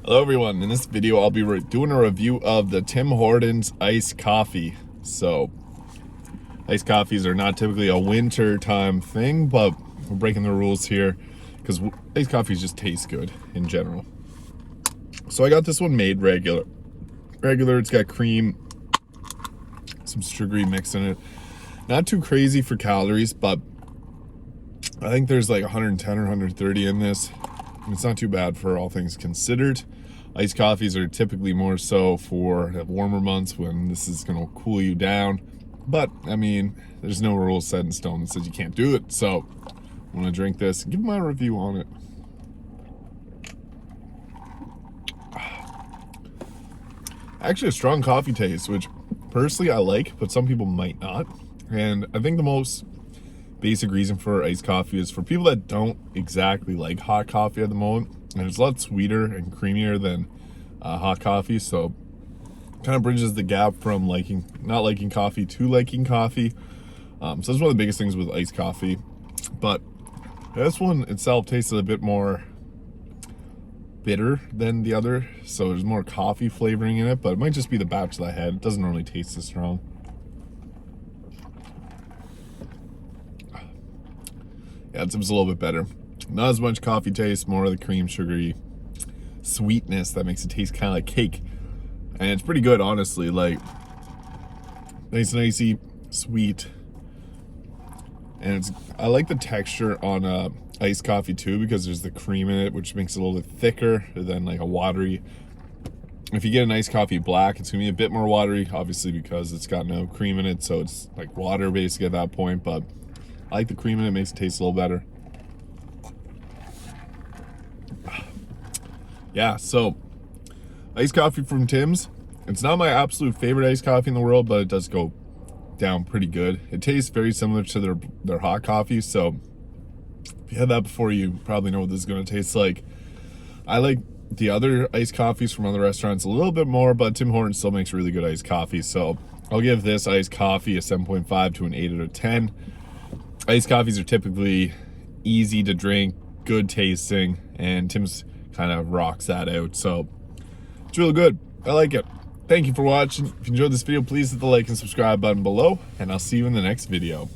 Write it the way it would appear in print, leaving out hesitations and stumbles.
Hello everyone, in this video I'll be doing a review of the Tim Hortons iced coffee. So, iced coffees are not typically a winter time thing, but we're breaking the rules here because iced coffees just taste good in general. So I got this one made regular. It's got cream, some sugary mix in it. Not too crazy for calories, but I think there's like 110 or 130 in this. It's not too bad for all things considered. Iced coffees are typically more so for the warmer months when this is going to cool you down. But, I mean, there's no rule set in stone that says you can't do it. So, I'm going to drink this and give my review on it. Actually, a strong coffee taste, which personally I like, but some people might not. And I think the most basic reason for iced coffee is for people that don't exactly like hot coffee at the moment, and it's a lot sweeter and creamier than hot coffee, so kind of bridges the gap from not liking coffee to liking coffee. So that's one of the biggest things with iced coffee. But this one itself tasted a bit more bitter than the other, so there's more coffee flavoring in it, but it might just be the batch that I had. It doesn't normally taste this strong. Yeah, it's a little bit better. Not as much coffee taste, more of the cream, sugary sweetness that makes it taste kind of like cake. And it's pretty good, honestly. Like, nice and icy, sweet. And I like the texture on iced coffee too, because there's the cream in it, which makes it a little bit thicker than like a watery. If you get an iced coffee black, it's gonna be a bit more watery, obviously because it's got no cream in it, so it's like water basically at that point. But I like the cream in it, makes it taste a little better. Yeah, so iced coffee from Tim's. It's not my absolute favorite iced coffee in the world, but it does go down pretty good. It tastes very similar to their hot coffee, so if you had that before, you probably know what this is going to taste like. I like the other iced coffees from other restaurants a little bit more, but Tim Hortons still makes really good iced coffee, so I'll give this iced coffee a 7.5 to an 8 out of 10. Iced coffees are typically easy to drink, good tasting, and Tim's kind of rocks that out. So it's really good. I like it. Thank you for watching. If you enjoyed this video, please hit the like and subscribe button below, and I'll see you in the next video.